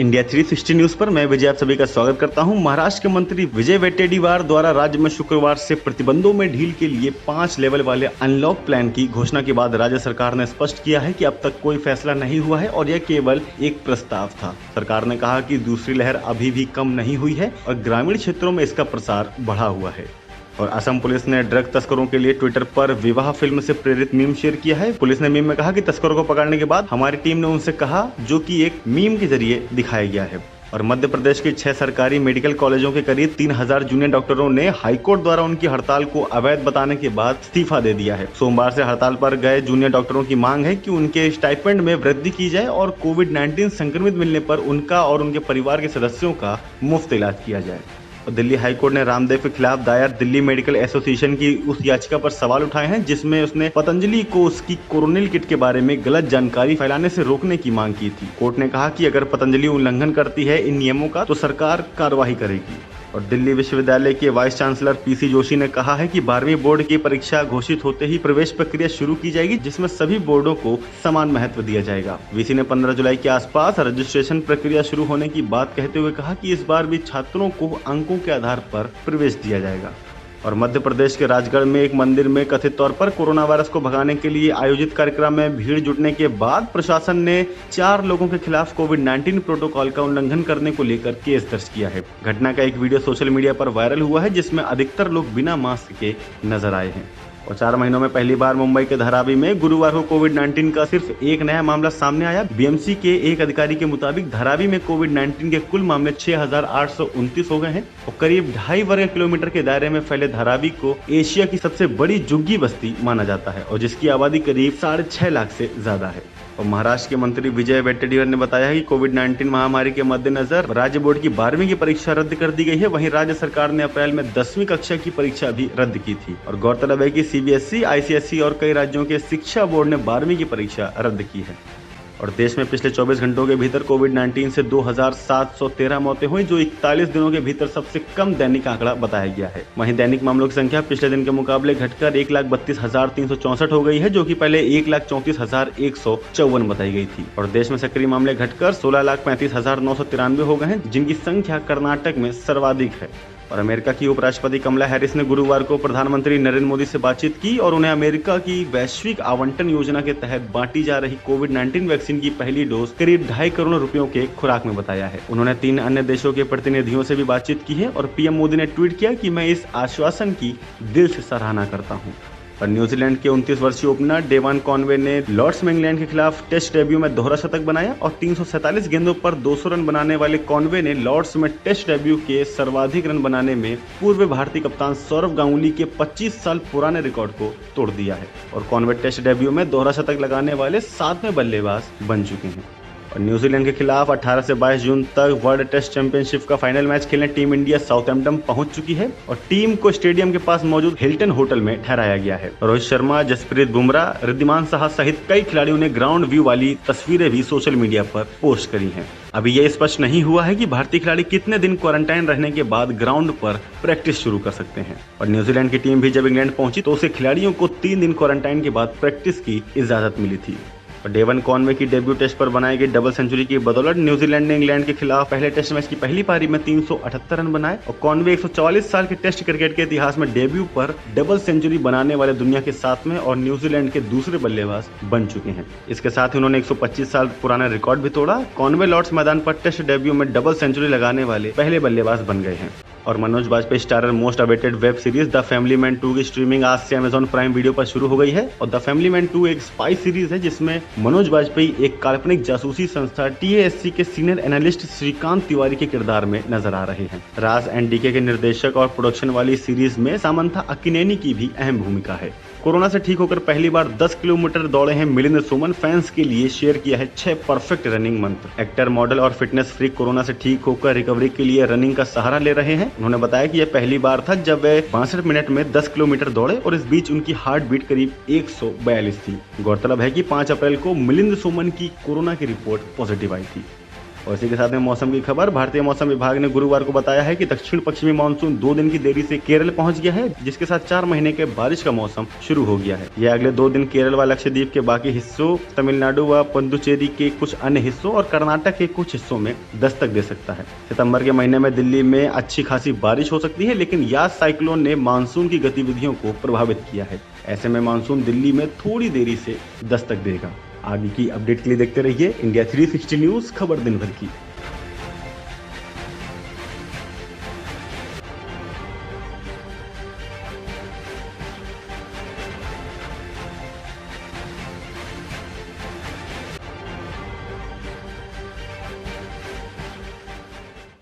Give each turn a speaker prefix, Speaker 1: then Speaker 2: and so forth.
Speaker 1: India 360 news पर मैं विजय आप सभी का स्वागत करता हूं। महाराष्ट्र के मंत्री विजय वडेट्टीवार द्वारा राज्य में शुक्रवार से प्रतिबंधों में ढील के लिए 5 लेवल वाले अनलॉक प्लान की घोषणा के बाद राज्य सरकार ने स्पष्ट किया है कि अब तक कोई फैसला नहीं हुआ है और यह केवल एक प्रस्ताव था। सरकार ने कहा कि दूसरी लहर अभी भी कम नहीं हुई है और ग्रामीण क्षेत्रों में इसका प्रसार बढ़ा हुआ है। और असम पुलिस ने ड्रग तस्करों के लिए ट्विटर पर विवाह फिल्म से प्रेरित मीम शेयर किया है। पुलिस ने मीम में कहा कि तस्करों को पकड़ने के बाद हमारी टीम ने उनसे कहा, जो कि एक मीम के जरिए दिखाया गया है। और मध्य प्रदेश के 6 सरकारी मेडिकल कॉलेजों के करीब 3000 जूनियर डॉक्टरों ने हाईकोर्ट द्वारा उनकी हड़ताल को अवैध बताने के बाद इस्तीफा दे दिया है। सोमवार से हड़ताल पर गए जूनियर डॉक्टरों की मांग है कि उनके स्टाइपेंड में वृद्धि की जाए और कोविड-19 संक्रमित मिलने पर उनका और उनके परिवार के सदस्यों का मुफ्त इलाज किया जाए। और दिल्ली हाईकोर्ट ने रामदेव के खिलाफ दायर दिल्ली मेडिकल एसोसिएशन की उस याचिका पर सवाल उठाए हैं जिसमें उसने पतंजलि को उसकी कोरोनिल किट के बारे में गलत जानकारी फैलाने से रोकने की मांग की थी। कोर्ट ने कहा कि अगर पतंजलि उल्लंघन करती है इन नियमों का तो सरकार कार्रवाई करेगी। और दिल्ली विश्वविद्यालय के वाइस चांसलर पीसी जोशी ने कहा है कि 12वीं बोर्ड की परीक्षा घोषित होते ही प्रवेश प्रक्रिया शुरू की जाएगी, जिसमें सभी बोर्डों को समान महत्व दिया जाएगा। वीसी ने 15 जुलाई के आसपास रजिस्ट्रेशन प्रक्रिया शुरू होने की बात कहते हुए कहा कि इस बार भी छात्रों को अंकों के आधार पर प्रवेश दिया जाएगा। और मध्य प्रदेश के राजगढ़ में एक मंदिर में कथित तौर पर कोरोना वायरस को भगाने के लिए आयोजित कार्यक्रम में भीड़ जुटने के बाद प्रशासन ने 4 लोगों के खिलाफ कोविड-19 प्रोटोकॉल का उल्लंघन करने को लेकर केस दर्ज किया है। घटना का एक वीडियो सोशल मीडिया पर वायरल हुआ है जिसमें अधिकतर लोग बिना मास्क के नजर आए हैं। और 4 महीनों में पहली बार मुंबई के धारावी में गुरुवार को कोविड-19 का सिर्फ एक नया मामला सामने आया। बीएमसी के एक अधिकारी के मुताबिक धारावी में कोविड-19 के कुल मामले 6829 हो गए हैं और करीब 2.5 वर्ग किलोमीटर के दायरे में फैले धारावी को एशिया की सबसे बड़ी झुग्गी बस्ती माना जाता है और जिसकी आबादी करीब 6.5 लाख से ज्यादा है। और महाराष्ट्र के मंत्री विजय वडेट्टीवार ने बताया है कि कोविड-19 महामारी के मद्देनजर राज्य बोर्ड की 12वीं की परीक्षा रद्द कर दी गई है। वहीं राज्य सरकार ने अप्रैल में 10वीं कक्षा की परीक्षा भी रद्द की थी। और गौरतलब है कि सीबीएसई, आईसीएसई और कई राज्यों के शिक्षा बोर्ड ने 12वीं की परीक्षा रद्द की है। और देश में पिछले 24 घंटों के भीतर कोविड-19 से 2713 मौतें हुई, जो 41 दिनों के भीतर सबसे कम दैनिक आंकड़ा बताया गया है। वहीं दैनिक मामलों की संख्या पिछले दिन के मुकाबले घटकर 1,32,364 हो गई है, जो कि पहले 1,34,154 बताई गई थी। और देश में सक्रिय मामले घटकर 16,35,993 हो गए हैं, जिनकी संख्या कर्नाटक में सर्वाधिक है। और अमेरिका की उपराष्ट्रपति कमला हैरिस ने गुरुवार को प्रधानमंत्री नरेंद्र मोदी से बातचीत की और उन्हें अमेरिका की वैश्विक आवंटन योजना के तहत बांटी जा रही कोविड-19 वैक्सीन की पहली डोज करीब 2.5 करोड़ रुपयों के खुराक में बताया है। उन्होंने 3 अन्य देशों के प्रतिनिधियों से भी बातचीत की है और पीएम मोदी ने ट्वीट किया कि मैं इस आश्वासन की दिल से सराहना करता हूँ। और न्यूजीलैंड के 29 वर्षीय ओपनर डेवान कॉनवे ने लॉर्ड्स में इंग्लैंड के खिलाफ टेस्ट डेब्यू में दोहरा शतक बनाया और 347 गेंदों पर 200 रन बनाने वाले कॉनवे ने लॉर्ड्स में टेस्ट डेब्यू के सर्वाधिक रन बनाने में पूर्व भारतीय कप्तान सौरव गांगुली के 25 साल पुराने रिकॉर्ड को तोड़ दिया है। और कॉनवे टेस्ट डेब्यू में दोहरा शतक लगाने वाले 7वें बल्लेबाज बन चुके हैं। और न्यूजीलैंड के खिलाफ 18 से 22 जून तक वर्ल्ड टेस्ट चैंपियनशिप का फाइनल मैच खेलने टीम इंडिया साउथहैम्पटन पहुंच चुकी है और टीम को स्टेडियम के पास मौजूद हिल्टन होटल में ठहराया गया है। रोहित शर्मा, जसप्रीत बुमराह, रिद्धिमान साहा सहित कई खिलाड़ियों ने ग्राउंड व्यू वाली तस्वीरें भी सोशल मीडिया पर पोस्ट करी हैं। अभी यह स्पष्ट नहीं हुआ है कि भारतीय खिलाड़ी कितने दिन क्वारंटाइन रहने के बाद ग्राउंड पर प्रैक्टिस शुरू कर सकते हैं। और न्यूजीलैंड की टीम भी जब इंग्लैंड पहुंची तो उसे खिलाड़ियों को 3 दिन क्वारंटाइन के बाद प्रैक्टिस की इजाजत मिली थी। और डेवन कॉनवे की डेब्यू टेस्ट पर बनाई गई डबल सेंचुरी की बदौलत न्यूजीलैंड ने इंग्लैंड के खिलाफ पहले टेस्ट मैच की पहली पारी में 378 रन बनाए और कॉनवे 144 साल के टेस्ट क्रिकेट के इतिहास में डेब्यू पर डबल सेंचुरी बनाने वाले दुनिया के 7वें और न्यूजीलैंड के दूसरे बल्लेबाज बन चुके हैं। इसके साथ ही उन्होंने 125 साल पुराना रिकॉर्ड भी तोड़ा। कॉनवे लॉर्ड्स मैदान पर टेस्ट डेब्यू में डबल सेंचुरी लगाने वाले पहले बल्लेबाज बन गए हैं। और Manoj Bajpayee starrer most awaited web series the family man 2 की स्ट्रीमिंग आज से अमेजॉन प्राइम वीडियो पर शुरू हो गई है। और द फैमिली मैन 2 एक स्पाई सीरीज है जिसमें मनोज बाजपेयी एक काल्पनिक जासूसी संस्था टीएएससी के सीनियर एनालिस्ट श्रीकांत तिवारी के किरदार में नजर आ रहे हैं। राज एंड डीके के निर्देशक और प्रोडक्शन वाली सीरीज में सामंथा अक्किनेनी की भी अहम भूमिका है। कोरोना से ठीक होकर पहली बार 10 किलोमीटर दौड़े हैं मिलिंद सोमन। फैंस के लिए शेयर किया है 6 परफेक्ट रनिंग मंत्र। एक्टर, मॉडल और फिटनेस फ्रीक कोरोना से ठीक होकर रिकवरी के लिए रनिंग का सहारा ले रहे हैं। उन्होंने बताया कि यह पहली बार था जब वे 62 मिनट में 10 किलोमीटर दौड़े और इस बीच उनकी हार्ट बीट करीब 142 थी। गौरतलब है कि 5 अप्रैल को मिलिंद सोमन की कोरोना की रिपोर्ट पॉजिटिव आई थी। और इसी के साथ में मौसम की खबर। भारतीय मौसम विभाग ने गुरुवार को बताया है कि दक्षिण पश्चिमी मानसून 2 दिन की देरी से केरल पहुंच गया है, जिसके साथ 4 महीने के बारिश का मौसम शुरू हो गया है। यह अगले 2 दिन केरल व लक्षद्वीप के बाकी हिस्सों, तमिलनाडु व पुडुचेरी के कुछ अन्य हिस्सों और कर्नाटक के कुछ हिस्सों में दस्तक दे सकता है। सितंबर के महीने में दिल्ली में अच्छी खासी बारिश हो सकती है, लेकिन यास साइक्लोन ने मानसून की गतिविधियों को प्रभावित किया है। ऐसे में मानसून दिल्ली में थोड़ी देरी से दस्तक देगा। आगे की अपडेट के लिए देखते रहिए इंडिया 360 न्यूज, खबर दिन भर की।